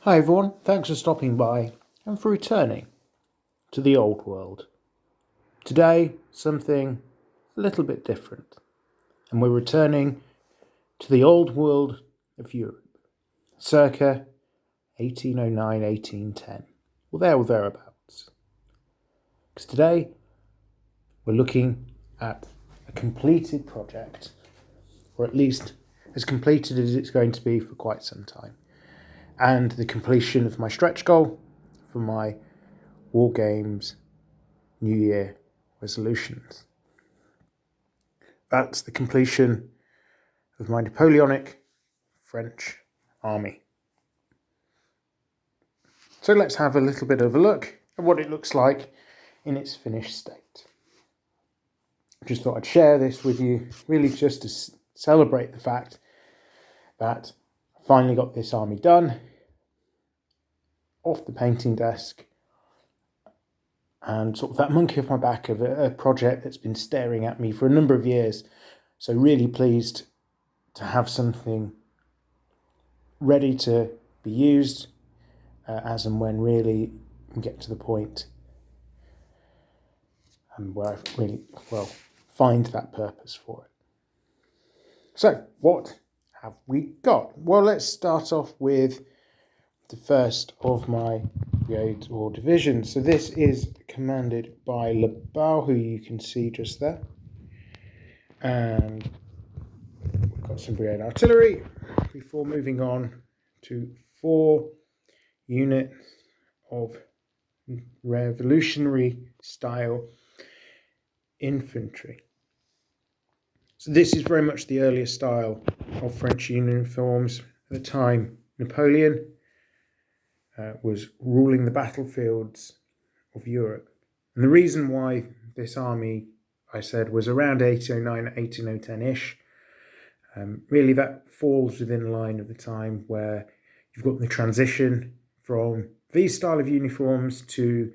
Hi everyone, thanks for stopping by and for returning to the old world. Today, something a little bit different, and we're returning to the old world of Europe, circa 1809, 1810, or there or thereabouts. Because today, we're looking at a completed project, or at least as completed as it's going to be for quite some time, and the completion of my stretch goal for my War Games New Year resolutions. That's the completion of my Napoleonic French army. So let's have a little bit of a look at what it looks like in its finished state. I just thought I'd share this with you, really just to celebrate the fact that I finally got this army done, off the painting desk, and sort of that monkey off my back of a project that's been staring at me for a number of years. So really pleased to have something ready to be used as and when really get to the point where I really, find that purpose for it. So what have we got? Well, let's start off with the first of my brigades or divisions. So this is commanded by Lebau, who you can see just there. And we've got some brigade artillery before moving on to 4 units of revolutionary style infantry. So this is very much the earlier style of French uniforms. At the time, Napoleon was ruling the battlefields of Europe. And the reason why this army, I said, was around 1809, 1810-ish, really that falls within line of the time where you've got the transition from these style of uniforms to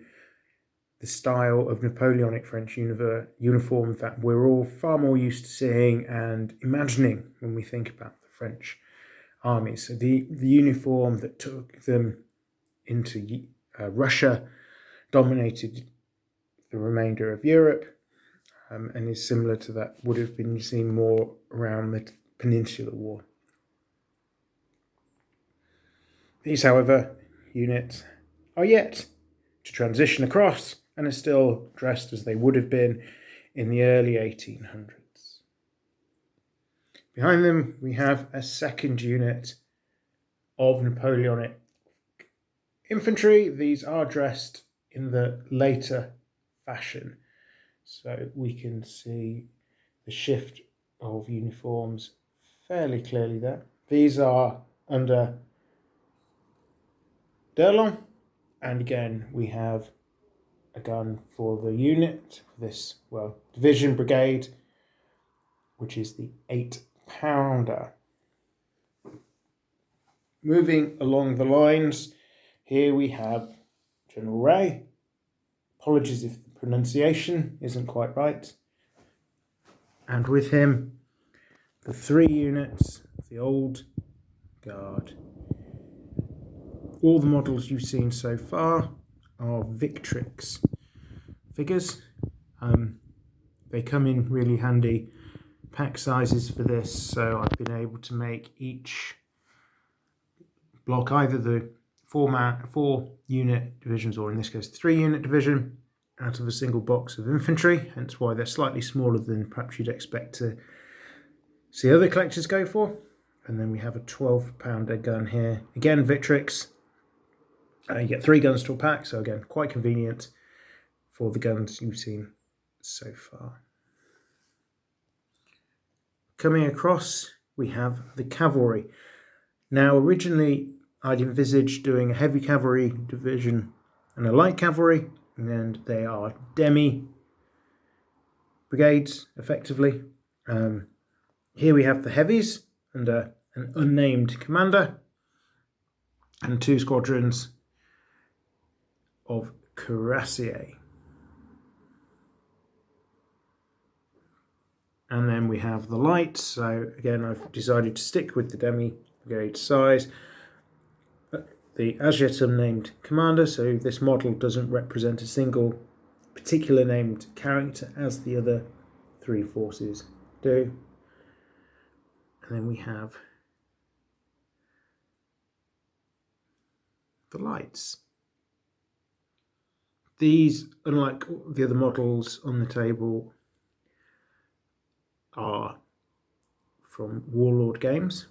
the style of Napoleonic French uniform that we're all far more used to seeing and imagining when we think about the French army. So the uniform that took them into Russia, dominated the remainder of Europe, and is similar to that would have been seen more around the Peninsular War. These, however, units are yet to transition across and are still dressed as they would have been in the early 1800s. Behind them, we have a second unit of Napoleonic infantry. These are dressed in the later fashion, so we can see the shift of uniforms fairly clearly there. These are under D'Erlon, and again we have a gun for the unit, this division brigade, which is the 8-pounder. Moving along the lines, here we have General Ray. Apologies if the pronunciation isn't quite right. And with him, the 3 units of the old guard. All the models you've seen so far are Victrix figures. They come in really handy pack sizes for this, so I've been able to make each block either the 4 unit divisions, or in this case 3 unit division, out of a single box of infantry, hence why they're slightly smaller than perhaps you'd expect to see other collectors go for. And then we have a 12-pounder gun here, again Victrix. You get 3 guns to a pack, so again quite convenient for the guns you've seen so far. Coming across, we have the cavalry. Now originally I'd envisaged doing a heavy cavalry division and a light cavalry, and they are demi brigades effectively. Here we have the heavies under an unnamed commander and 2 squadrons of cuirassiers. And then we have the light. So again, I've decided to stick with the demi brigade size. But the as yet unnamed commander, so this model doesn't represent a single particular named character as the other 3 forces do. And then we have the lights. These, unlike the other models on the table, are from Warlord Games.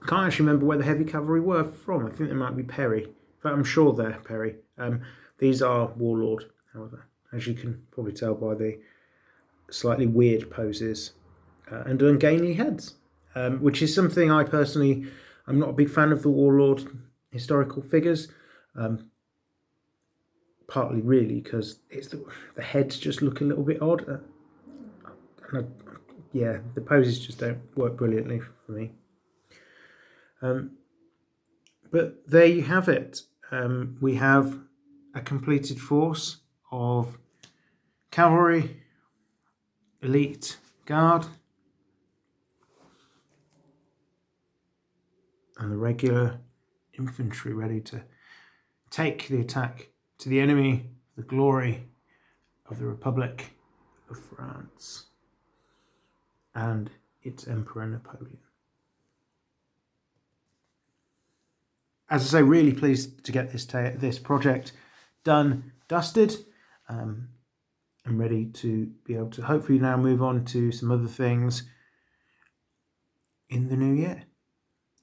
I can't actually remember where the heavy cavalry were from. I think they might be Perry. But I'm sure they're Perry. These are Warlord, however, as you can probably tell by the slightly weird poses and ungainly heads, which is something I personally, I'm not a big fan of the Warlord historical figures, partly really because it's the heads just look a little bit odd, yeah, the poses just don't work brilliantly for me. But there you have it. We have a completed force of cavalry, elite guard, and the regular infantry ready to take the attack to the enemy, the glory of the Republic of France and its Emperor Napoleon. As I say, really pleased to get this project done, dusted, and ready to be able to hopefully now move on to some other things in the new year.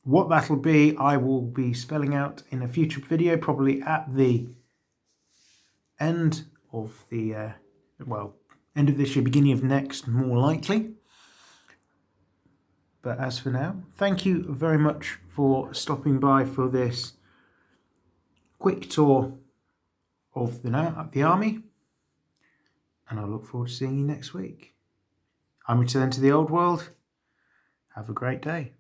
What that'll be, I will be spelling out in a future video, probably at the end of the, end of this year, beginning of next, more likely. But as for now, thank you very much for stopping by for this quick tour of the army, and I look forward to seeing you next week. I'm returning to the old world. Have a great day.